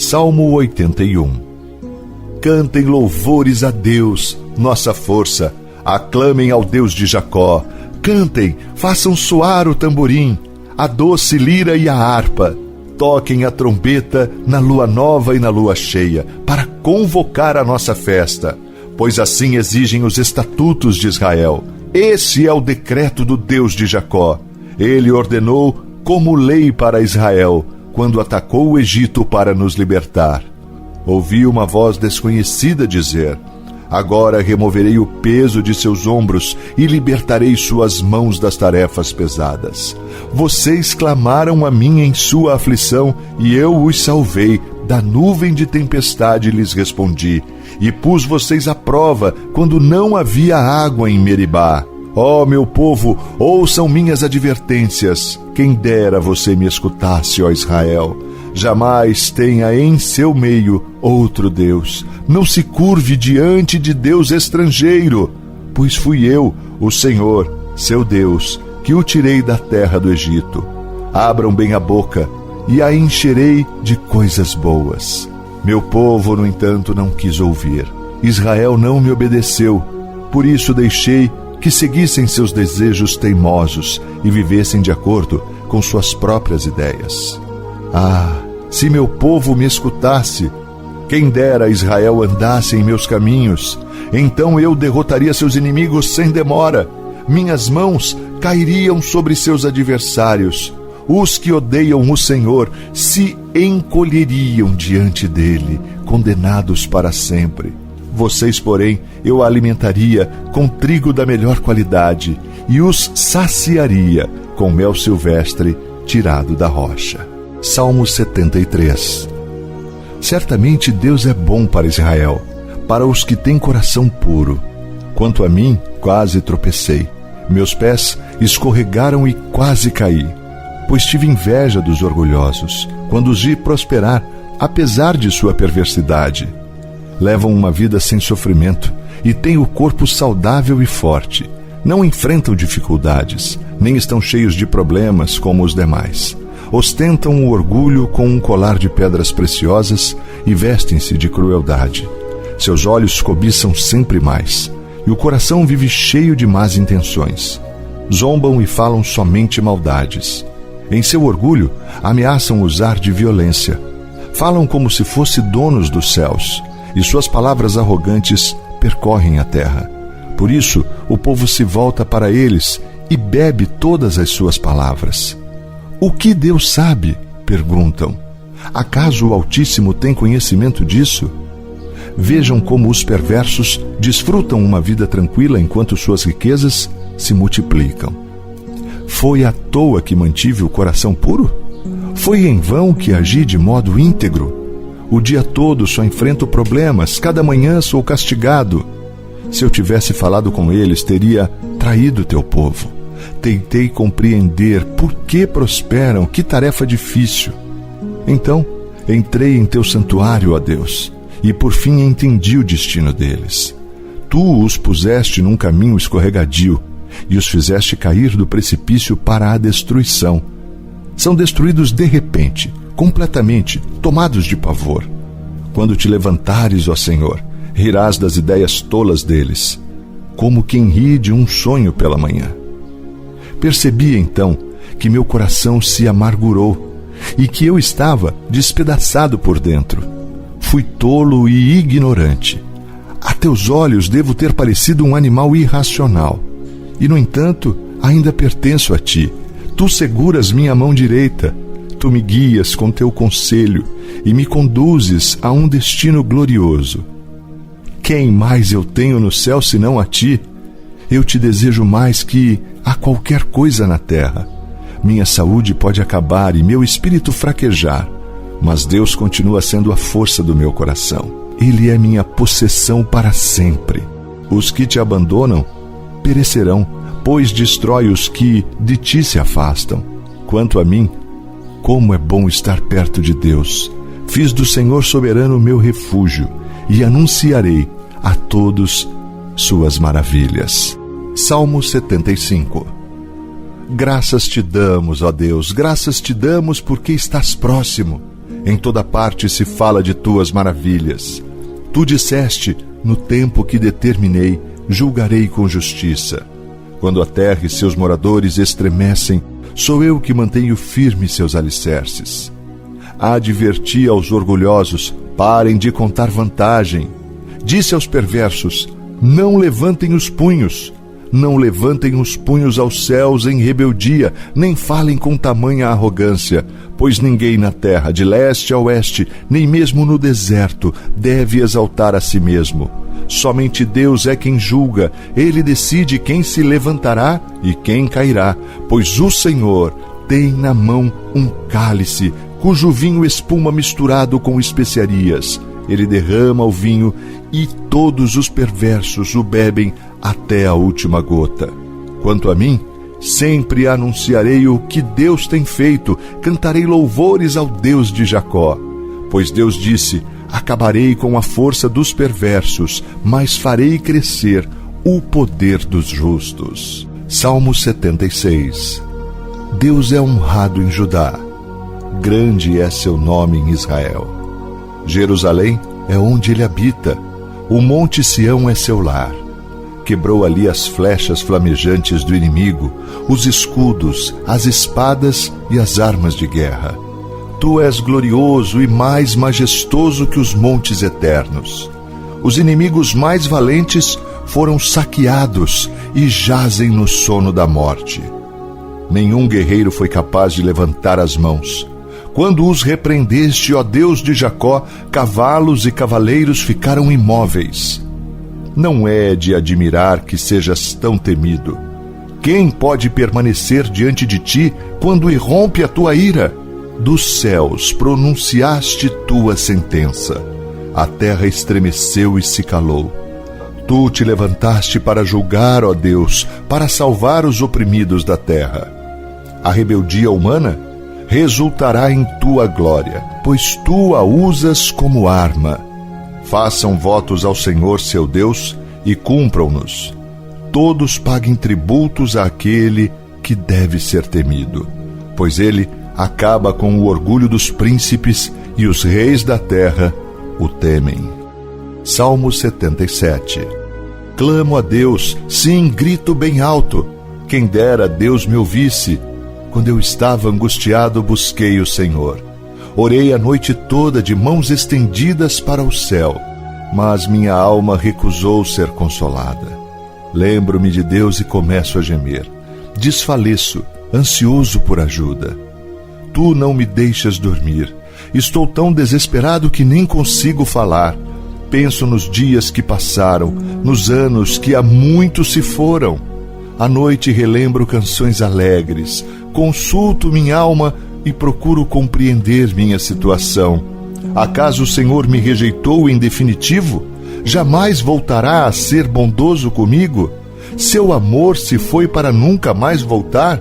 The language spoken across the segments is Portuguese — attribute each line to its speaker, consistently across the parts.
Speaker 1: Salmo 81. Cantem louvores a Deus, nossa força. Aclamem ao Deus de Jacó. Cantem, façam soar o tamborim, a doce lira e a harpa. Toquem a trombeta na lua nova e na lua cheia, para convocar a nossa festa. Pois assim exigem os estatutos de Israel. Esse é o decreto do Deus de Jacó. Ele ordenou como lei para Israel, quando atacou o Egito para nos libertar. Ouvi uma voz desconhecida dizer: agora removerei o peso de seus ombros e libertarei suas mãos das tarefas pesadas. Vocês clamaram a mim em sua aflição, e eu os salvei. Da nuvem de tempestade lhes respondi, e pus vocês à prova quando não havia água em Meribá. Ó meu povo, ouçam minhas advertências. Quem dera você me escutasse, ó Israel. Jamais tenha em seu meio outro Deus. Não se curve diante de Deus estrangeiro, pois fui eu, o Senhor, seu Deus, que o tirei da terra do Egito. Abram bem a boca e a encherei de coisas boas. Meu povo, no entanto, não quis ouvir. Israel não me obedeceu. Por isso deixei que seguissem seus desejos teimosos e vivessem de acordo com suas próprias ideias. Ah, se meu povo me escutasse, quem dera Israel andasse em meus caminhos, então eu derrotaria seus inimigos sem demora. Minhas mãos cairiam sobre seus adversários. Os que odeiam o Senhor se encolheriam diante dele, condenados para sempre. Vocês, porém, eu alimentaria com trigo da melhor qualidade e os saciaria com mel silvestre tirado da rocha. Salmo 73. Certamente Deus é bom para Israel, para os que têm coração puro. Quanto a mim, quase tropecei. Meus pés escorregaram e quase caí, pois tive inveja dos orgulhosos, quando os vi prosperar, apesar de sua perversidade. Levam uma vida sem sofrimento e têm o corpo saudável e forte. Não enfrentam dificuldades, nem estão cheios de problemas como os demais. Ostentam o orgulho com um colar de pedras preciosas e vestem-se de crueldade. Seus olhos cobiçam sempre mais, e o coração vive cheio de más intenções. Zombam e falam somente maldades. Em seu orgulho, ameaçam usar de violência. Falam como se fossem donos dos céus, e suas palavras arrogantes percorrem a terra. Por isso, o povo se volta para eles e bebe todas as suas palavras. O que Deus sabe? Perguntam. Acaso o Altíssimo tem conhecimento disso? Vejam como os perversos desfrutam uma vida tranquila enquanto suas riquezas se multiplicam. Foi à toa que mantive o coração puro? Foi em vão que agi de modo íntegro? O dia todo só enfrento problemas, cada manhã sou castigado. Se eu tivesse falado com eles, teria traído teu povo. Tentei compreender por que prosperam, que tarefa difícil. Então, entrei em teu santuário, ó Deus, e por fim entendi o destino deles. Tu os puseste num caminho escorregadio e os fizeste cair do precipício para a destruição. São destruídos de repente, completamente, tomados de pavor. Quando te levantares, ó Senhor, rirás das ideias tolas deles, como quem ri de um sonho pela manhã. Percebi então que meu coração se amargurou e que eu estava despedaçado por dentro. Fui tolo e ignorante. A teus olhos devo ter parecido um animal irracional. E, no entanto, ainda pertenço a ti. Tu seguras minha mão direita. Tu me guias com teu conselho e me conduzes a um destino glorioso. Quem mais eu tenho no céu senão a ti? Eu te desejo mais que a qualquer coisa na terra. Minha saúde pode acabar e meu espírito fraquejar, mas Deus continua sendo a força do meu coração. Ele é minha possessão para sempre. Os que te abandonam perecerão, pois destrói os que de ti se afastam. Quanto a mim, como é bom estar perto de Deus. Fiz do Senhor soberano meu refúgio e anunciarei a todos suas maravilhas. Salmo 75. Graças te damos, ó Deus, graças te damos porque estás próximo. Em toda parte se fala de tuas maravilhas. Tu disseste: no tempo que determinei, julgarei com justiça. Quando a terra e seus moradores estremecem, sou eu que mantenho firmes seus alicerces. Adverti aos orgulhosos: parem de contar vantagem. Disse aos perversos: não levantem os punhos. Não levantem os punhos aos céus em rebeldia, nem falem com tamanha arrogância, pois ninguém na terra, de leste a oeste, nem mesmo no deserto, deve exaltar a si mesmo. Somente Deus é quem julga, Ele decide quem se levantará e quem cairá, pois o Senhor tem na mão um cálice, cujo vinho espuma misturado com especiarias. Ele derrama o vinho e todos os perversos o bebem até a última gota. Quanto a mim, sempre anunciarei o que Deus tem feito, cantarei louvores ao Deus de Jacó. Pois Deus disse: acabarei com a força dos perversos, mas farei crescer o poder dos justos. Salmo 76. Deus é honrado em Judá, grande é seu nome em Israel. Jerusalém é onde ele habita, o monte Sião é seu lar. Quebrou ali as flechas flamejantes do inimigo, os escudos, as espadas e as armas de guerra. Tu és glorioso e mais majestoso que os montes eternos. Os inimigos mais valentes foram saqueados e jazem no sono da morte. Nenhum guerreiro foi capaz de levantar as mãos. Quando os repreendeste, ó Deus de Jacó, cavalos e cavaleiros ficaram imóveis. Não é de admirar que sejas tão temido. Quem pode permanecer diante de ti quando irrompe a tua ira? Dos céus pronunciaste tua sentença. A terra estremeceu e se calou. Tu te levantaste para julgar, ó Deus, para salvar os oprimidos da terra. A rebeldia humana resultará em tua glória, pois tu a usas como arma. Façam votos ao Senhor seu Deus e cumpram-nos. Todos paguem tributos àquele que deve ser temido, pois ele acaba com o orgulho dos príncipes e os reis da terra o temem. Salmo 77. Clamo a Deus, sim, grito bem alto. Quem dera Deus me ouvisse. Quando eu estava angustiado, busquei o Senhor. Orei a noite toda de mãos estendidas para o céu, mas minha alma recusou ser consolada. Lembro-me de Deus e começo a gemer. Desfaleço, ansioso por ajuda. Tu não me deixas dormir. Estou tão desesperado que nem consigo falar. Penso nos dias que passaram, nos anos que há muito se foram. À noite relembro canções alegres, consulto minha alma e procuro compreender minha situação. Acaso o Senhor me rejeitou em definitivo? Jamais voltará a ser bondoso comigo? Seu amor se foi para nunca mais voltar?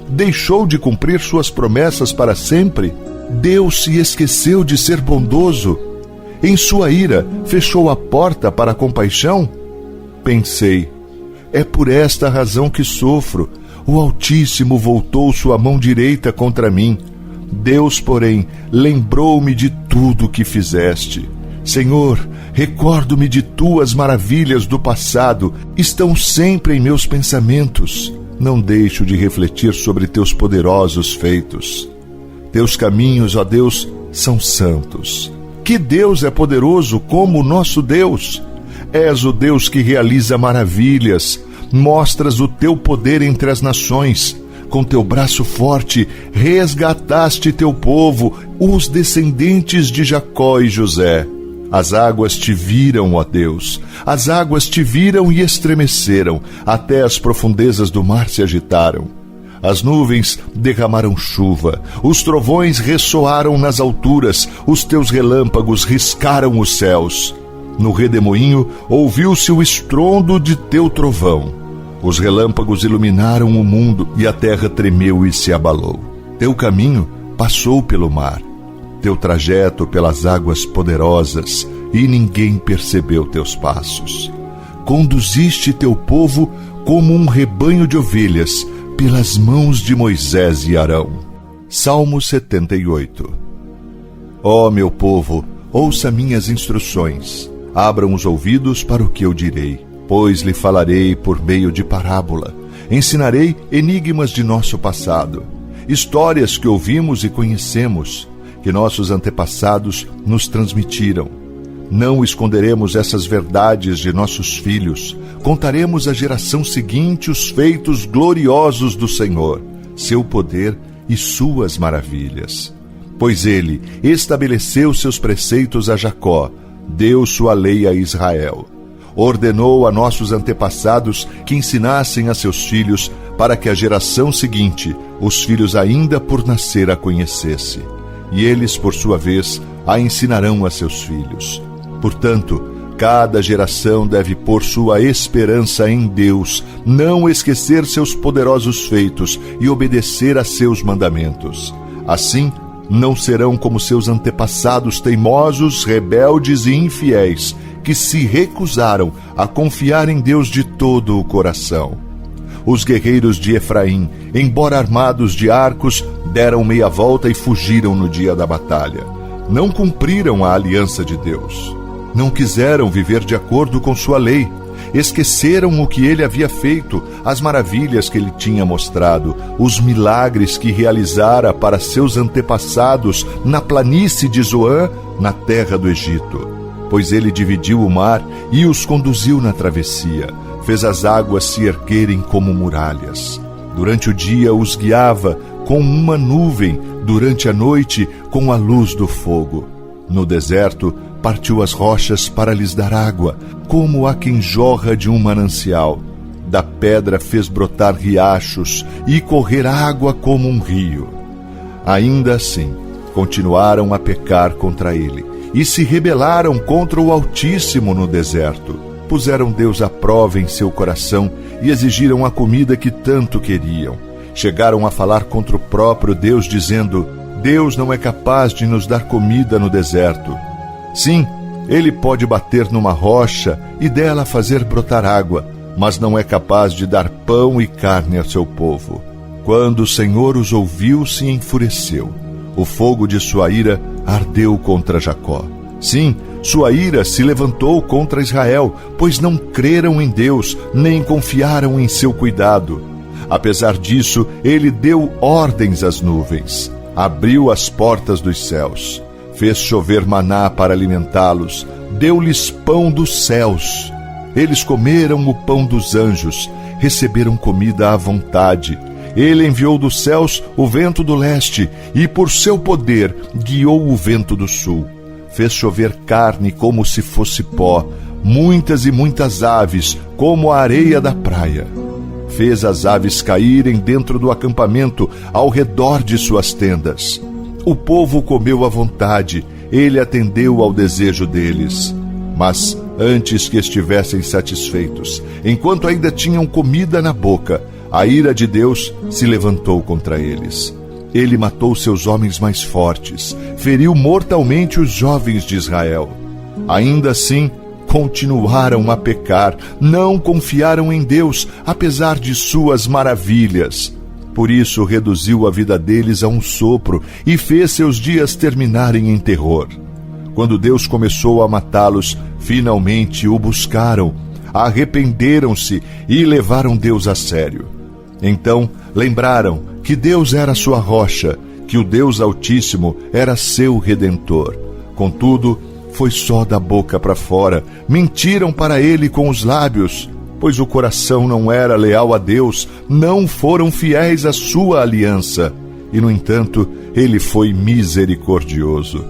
Speaker 1: Deixou de cumprir suas promessas para sempre? Deus se esqueceu de ser bondoso? Em sua ira, fechou a porta para a compaixão? Pensei: é por esta razão que sofro. O Altíssimo voltou sua mão direita contra mim. Deus, porém, lembrou-me de tudo o que fizeste. Senhor, recordo-me de tuas maravilhas do passado, estão sempre em meus pensamentos. Não deixo de refletir sobre teus poderosos feitos. Teus caminhos, ó Deus, são santos. Que Deus é poderoso como o nosso Deus? És o Deus que realiza maravilhas. Mostras o teu poder entre as nações. Com teu braço forte, resgataste teu povo, os descendentes de Jacó e José. As águas te viram, ó Deus. As águas te viram e estremeceram. Até as profundezas do mar se agitaram. As nuvens derramaram chuva. Os trovões ressoaram nas alturas. Os teus relâmpagos riscaram os céus. No redemoinho ouviu-se o estrondo de teu trovão. Os relâmpagos iluminaram o mundo e a terra tremeu e se abalou. Teu caminho passou pelo mar, teu trajeto pelas águas poderosas, e ninguém percebeu teus passos. Conduziste teu povo como um rebanho de ovelhas pelas mãos de Moisés e Arão. Salmo 78. Ó meu povo, ouça minhas instruções. Abram os ouvidos para o que eu direi, pois lhe falarei por meio de parábola. Ensinarei enigmas de nosso passado, histórias que ouvimos e conhecemos, que nossos antepassados nos transmitiram. Não esconderemos essas verdades de nossos filhos. Contaremos à geração seguinte os feitos gloriosos do Senhor, seu poder e suas maravilhas. Pois ele estabeleceu seus preceitos a Jacó, deu sua lei a Israel. Ordenou a nossos antepassados que ensinassem a seus filhos, para que a geração seguinte, os filhos ainda por nascer, a conhecesse. E eles, por sua vez, a ensinarão a seus filhos. Portanto, cada geração deve pôr sua esperança em Deus, não esquecer seus poderosos feitos e obedecer a seus mandamentos. Assim, não serão como seus antepassados teimosos, rebeldes e infiéis, que se recusaram a confiar em Deus de todo o coração. Os guerreiros de Efraim, embora armados de arcos, deram meia volta e fugiram no dia da batalha. Não cumpriram a aliança de Deus. Não quiseram viver de acordo com sua lei. Esqueceram o que ele havia feito, as maravilhas que ele tinha mostrado, os milagres que realizara para seus antepassados na planície de Zoan, na terra do Egito. Pois ele dividiu o mar e os conduziu na travessia, fez as águas se erguerem como muralhas. Durante o dia os guiava com uma nuvem, durante a noite com a luz do fogo. No deserto, partiu as rochas para lhes dar água, como a quem jorra de um manancial. Da pedra fez brotar riachos e correr água como um rio. Ainda assim, continuaram a pecar contra ele e se rebelaram contra o Altíssimo no deserto. Puseram Deus à prova em seu coração e exigiram a comida que tanto queriam. Chegaram a falar contra o próprio Deus, dizendo: Deus não é capaz de nos dar comida no deserto. Sim, ele pode bater numa rocha e dela fazer brotar água, mas não é capaz de dar pão e carne a seu povo. Quando o Senhor os ouviu, se enfureceu. O fogo de sua ira ardeu contra Jacó. Sim, sua ira se levantou contra Israel, pois não creram em Deus, nem confiaram em seu cuidado. Apesar disso, ele deu ordens às nuvens, abriu as portas dos céus, fez chover maná para alimentá-los, deu-lhes pão dos céus. Eles comeram o pão dos anjos, receberam comida à vontade. Ele enviou dos céus o vento do leste e, por seu poder, guiou o vento do sul. Fez chover carne como se fosse pó, muitas e muitas aves, como a areia da praia. Fez as aves caírem dentro do acampamento, ao redor de suas tendas. O povo comeu à vontade, ele atendeu ao desejo deles. Mas, antes que estivessem satisfeitos, enquanto ainda tinham comida na boca, a ira de Deus se levantou contra eles. Ele matou seus homens mais fortes, feriu mortalmente os jovens de Israel. Ainda assim, continuaram a pecar, não confiaram em Deus, apesar de suas maravilhas. Por isso reduziu a vida deles a um sopro e fez seus dias terminarem em terror. Quando Deus começou a matá-los, finalmente o buscaram, arrependeram-se e levaram Deus a sério. Então lembraram que Deus era sua rocha, que o Deus Altíssimo era seu Redentor. Contudo, foi só da boca para fora, mentiram para ele com os lábios, pois o coração não era leal a Deus, não foram fiéis à sua aliança. E, no entanto, ele foi misericordioso.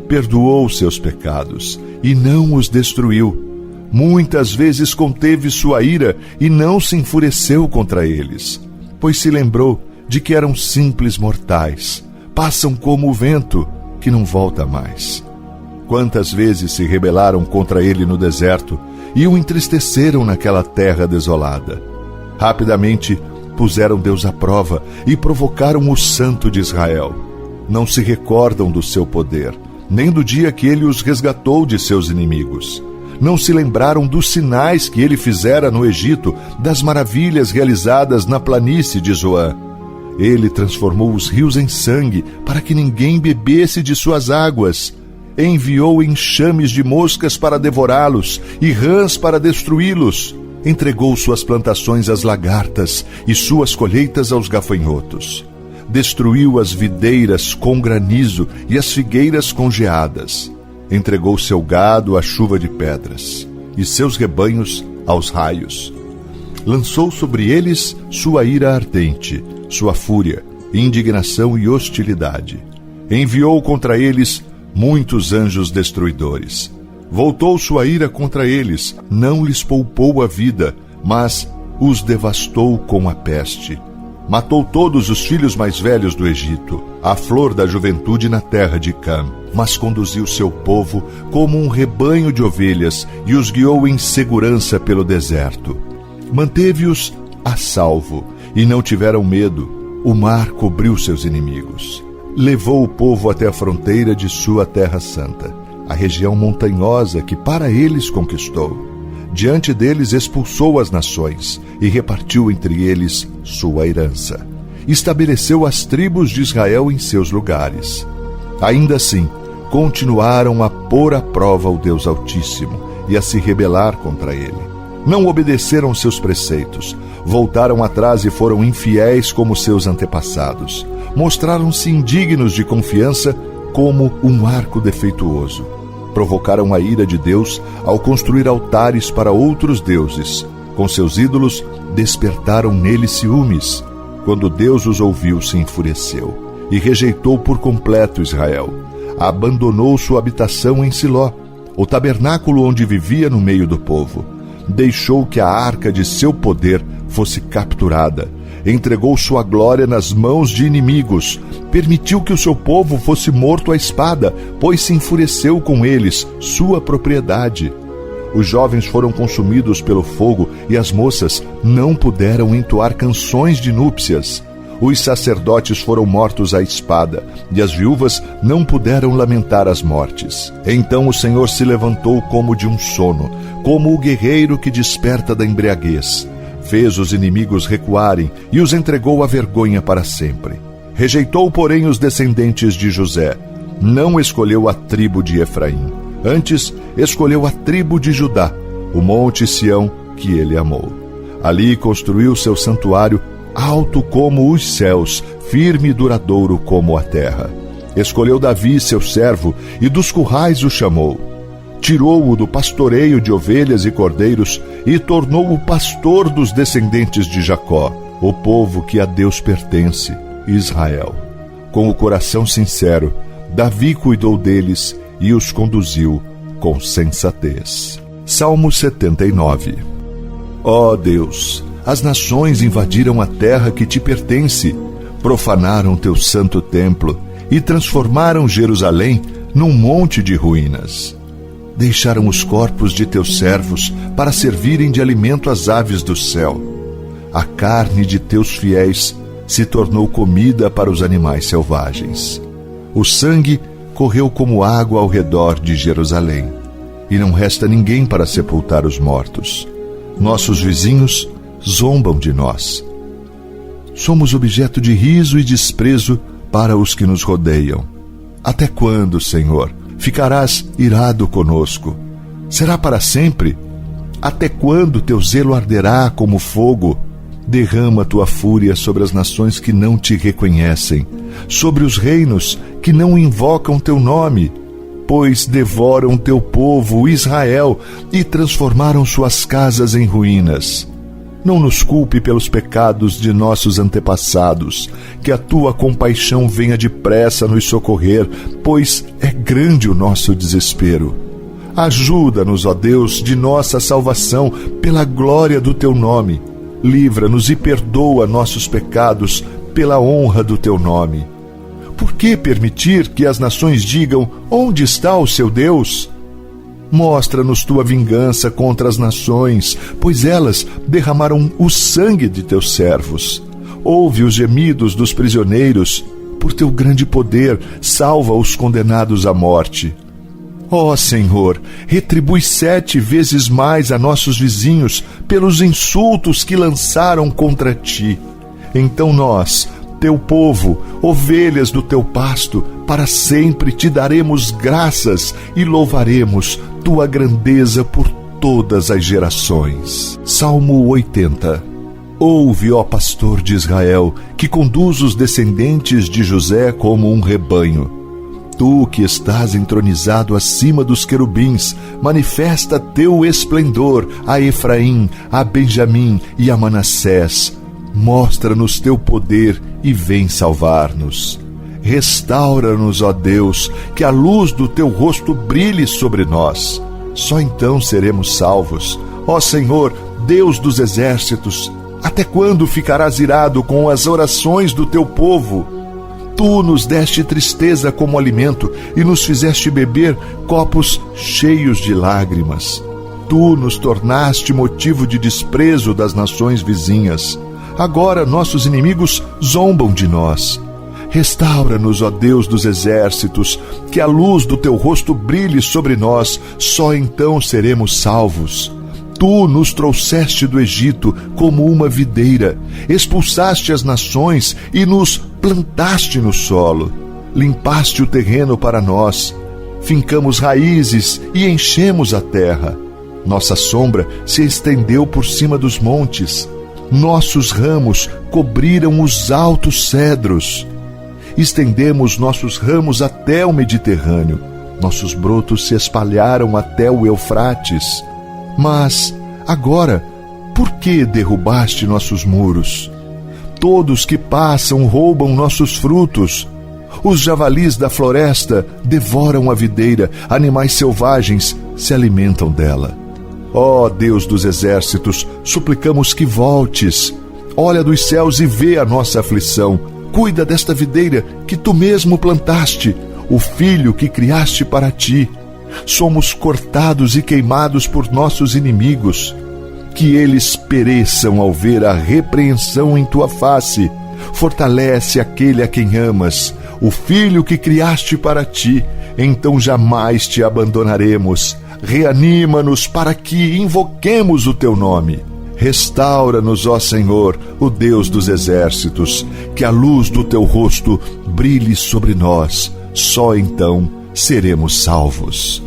Speaker 1: Perdoou seus pecados e não os destruiu. Muitas vezes conteve sua ira e não se enfureceu contra eles, pois se lembrou de que eram simples mortais, passam como o vento, que não volta mais. Quantas vezes se rebelaram contra ele no deserto e o entristeceram naquela terra desolada. Rapidamente puseram Deus à prova e provocaram o Santo de Israel. Não se recordam do seu poder, nem do dia que ele os resgatou de seus inimigos. Não se lembraram dos sinais que ele fizera no Egito, das maravilhas realizadas na planície de Zoan. Ele transformou os rios em sangue, para que ninguém bebesse de suas águas. Enviou enxames de moscas para devorá-los e rãs para destruí-los. Entregou suas plantações às lagartas e suas colheitas aos gafanhotos. Destruiu as videiras com granizo e as figueiras com geadas. Entregou seu gado à chuva de pedras e seus rebanhos aos raios. Lançou sobre eles sua ira ardente, sua fúria, indignação e hostilidade. Enviou contra eles muitos anjos destruidores. Voltou sua ira contra eles, não lhes poupou a vida, mas os devastou com a peste. Matou todos os filhos mais velhos do Egito, a flor da juventude na terra de Cam, mas conduziu seu povo como um rebanho de ovelhas e os guiou em segurança pelo deserto. Manteve-os a salvo e não tiveram medo. O mar cobriu seus inimigos. Levou o povo até a fronteira de sua terra santa, a região montanhosa que para eles conquistou. Diante deles expulsou as nações e repartiu entre eles sua herança. Estabeleceu as tribos de Israel em seus lugares. Ainda assim, continuaram a pôr à prova o Deus Altíssimo e a se rebelar contra ele. Não obedeceram seus preceitos, voltaram atrás e foram infiéis como seus antepassados. Mostraram-se indignos de confiança como um arco defeituoso. Provocaram a ira de Deus ao construir altares para outros deuses. Com seus ídolos, despertaram nele ciúmes. Quando Deus os ouviu, se enfureceu e rejeitou por completo Israel. Abandonou sua habitação em Siló, o tabernáculo onde vivia no meio do povo. Deixou que a arca de seu poder fosse capturada. Entregou sua glória nas mãos de inimigos. Permitiu que o seu povo fosse morto à espada, pois se enfureceu com eles, sua propriedade. Os jovens foram consumidos pelo fogo e as moças não puderam entoar canções de núpcias. Os sacerdotes foram mortos à espada, e as viúvas não puderam lamentar as mortes. Então o Senhor se levantou como de um sono, como o guerreiro que desperta da embriaguez. Fez os inimigos recuarem e os entregou à vergonha para sempre. Rejeitou, porém, os descendentes de José. Não escolheu a tribo de Efraim. Antes, escolheu a tribo de Judá, o monte Sião que ele amou. Ali construiu seu santuário, alto como os céus, firme e duradouro como a terra. Escolheu Davi, seu servo, e dos currais o chamou. Tirou-o do pastoreio de ovelhas e cordeiros e tornou-o o pastor dos descendentes de Jacó, o povo que a Deus pertence, Israel. Com o coração sincero, Davi cuidou deles e os conduziu com sensatez. Salmo 79. Ó Deus, as nações invadiram a terra que te pertence, profanaram teu santo templo e transformaram Jerusalém num monte de ruínas. Deixaram os corpos de teus servos para servirem de alimento às aves do céu. A carne de teus fiéis se tornou comida para os animais selvagens. O sangue correu como água ao redor de Jerusalém, e não resta ninguém para sepultar os mortos. Nossos vizinhos zombam de nós. Somos objeto de riso e desprezo para os que nos rodeiam. Até quando, Senhor, ficarás irado conosco? Será para sempre? Até quando teu zelo arderá como fogo? Derrama tua fúria sobre as nações que não te reconhecem, sobre os reinos que não invocam teu nome, pois devoram teu povo, Israel, e transformaram suas casas em ruínas. Não nos culpe pelos pecados de nossos antepassados, que a tua compaixão venha depressa nos socorrer, pois é grande o nosso desespero. Ajuda-nos, ó Deus, de nossa salvação, pela glória do teu nome. Livra-nos e perdoa nossos pecados pela honra do teu nome. Por que permitir que as nações digam: onde está o seu Deus? Mostra-nos tua vingança contra as nações, pois elas derramaram o sangue de teus servos. Ouve os gemidos dos prisioneiros. Por teu grande poder, salva os condenados à morte. Ó Senhor, retribui 7 vezes mais a nossos vizinhos pelos insultos que lançaram contra ti. Então nós, teu povo, ovelhas do teu pasto, para sempre te daremos graças e louvaremos tua grandeza por todas as gerações. Salmo 80. Ouve, ó pastor de Israel, que conduz os descendentes de José como um rebanho. Tu que estás entronizado acima dos querubins, manifesta teu esplendor a Efraim, a Benjamim e a Manassés. Mostra-nos teu poder e vem salvar-nos. Restaura-nos, ó Deus, que a luz do teu rosto brilhe sobre nós. Só então seremos salvos. Ó Senhor, Deus dos exércitos, até quando ficarás irado com as orações do teu povo? Tu nos deste tristeza como alimento e nos fizeste beber copos cheios de lágrimas. Tu nos tornaste motivo de desprezo das nações vizinhas. Agora nossos inimigos zombam de nós. Restaura-nos, ó Deus dos exércitos, que a luz do teu rosto brilhe sobre nós, só então seremos salvos. Tu nos trouxeste do Egito como uma videira, expulsaste as nações e nos plantaste no solo. Limpaste o terreno para nós, fincamos raízes e enchemos a terra. Nossa sombra se estendeu por cima dos montes, nossos ramos cobriram os altos cedros. Estendemos nossos ramos até o Mediterrâneo, nossos brotos se espalharam até o Eufrates. Mas, agora, por que derrubaste nossos muros? Todos que passam roubam nossos frutos. Os javalis da floresta devoram a videira, animais selvagens se alimentam dela. Ó Deus dos exércitos, suplicamos que voltes. Olha dos céus e vê a nossa aflição. Cuida desta videira que tu mesmo plantaste, o filho que criaste para ti. Somos cortados e queimados por nossos inimigos. Que eles pereçam ao ver a repreensão em tua face. Fortalece aquele a quem amas, o filho que criaste para ti. Então jamais te abandonaremos. Reanima-nos para que invoquemos o teu nome. Restaura-nos, ó Senhor, o Deus dos exércitos, que a luz do teu rosto brilhe sobre nós. Só então seremos salvos.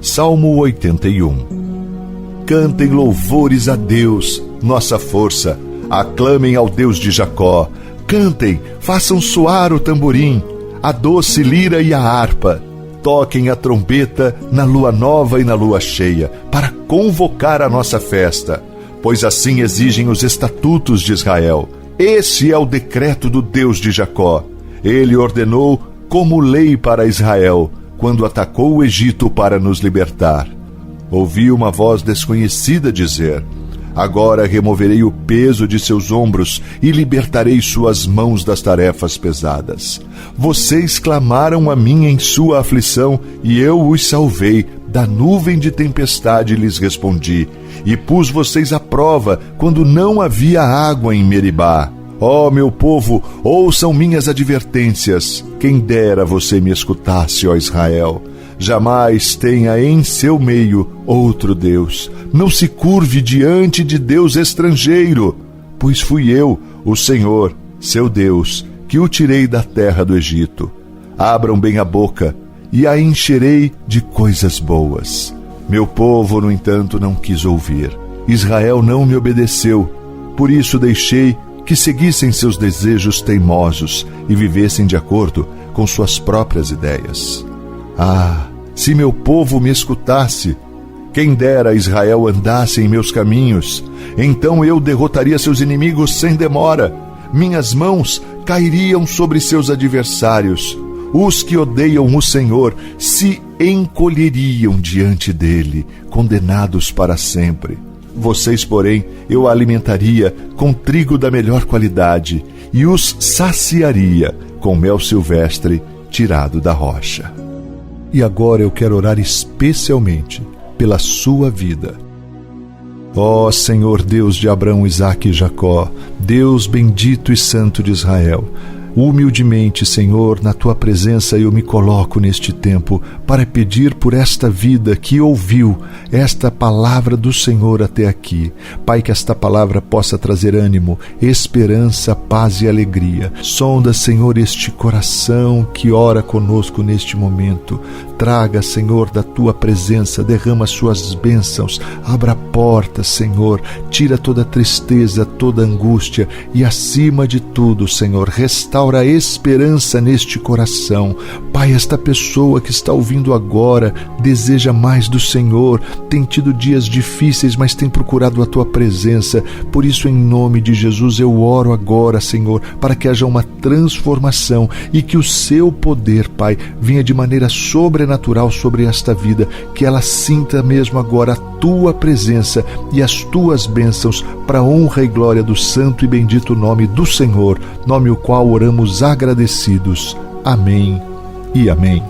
Speaker 1: Salmo 81. Cantem louvores a Deus, nossa força. Aclamem ao Deus de Jacó. Cantem, façam soar o tamborim, a doce lira e a harpa. Toquem a trombeta na lua nova e na lua cheia, para convocar a nossa festa. Pois assim exigem os estatutos de Israel. Esse é o decreto do Deus de Jacó. Ele ordenou como lei para Israel, quando atacou o Egito para nos libertar. Ouvi uma voz desconhecida dizer: agora removerei o peso de seus ombros e libertarei suas mãos das tarefas pesadas. Vocês clamaram a mim em sua aflição, e eu os salvei. Da nuvem de tempestade lhes respondi, e pus vocês à prova quando não havia água em Meribá. Ó meu povo, ouçam minhas advertências. Quem dera você me escutasse, ó Israel. Jamais tenha em seu meio outro Deus. Não se curve diante de Deus estrangeiro, pois fui eu, o Senhor, seu Deus, que o tirei da terra do Egito. Abram bem a boca, e a encherei de coisas boas. Meu povo, no entanto, não quis ouvir. Israel não me obedeceu. Por isso deixei que seguissem seus desejos teimosos e vivessem de acordo com suas próprias ideias. Ah, se meu povo me escutasse! Quem dera Israel andasse em meus caminhos! Então eu derrotaria seus inimigos sem demora. Minhas mãos cairiam sobre seus adversários. Os que odeiam o Senhor se encolheriam diante dele, condenados para sempre. Vocês, porém, eu alimentaria com trigo da melhor qualidade e os saciaria com mel silvestre tirado da rocha. E agora eu quero orar especialmente pela sua vida. Ó Senhor Deus de Abraão, Isaque e Jacó, Deus bendito e santo de Israel, Humildemente, Senhor, na Tua presença eu me coloco neste tempo para pedir por esta vida que ouviu esta palavra do Senhor até aqui. Pai, que esta palavra possa trazer ânimo, esperança, paz e alegria. Sonda, Senhor, este coração que ora conosco neste momento. Traga, Senhor, da Tua presença, derrama Suas bênçãos, abra portas, Senhor, tira toda tristeza, toda angústia e, acima de tudo, Senhor, restaura a esperança neste coração. Pai, esta pessoa que está ouvindo agora deseja mais do Senhor, tem tido dias difíceis, mas tem procurado a Tua presença. Por isso, em nome de Jesus, eu oro agora, Senhor, para que haja uma transformação e que o Seu poder, Pai, venha de maneira sobrenatural sobre esta vida, que ela sinta mesmo agora a Tua presença e as Tuas bênçãos para a honra e glória do santo e bendito nome do Senhor, nome o qual oramos agradecidos. Amém e amém.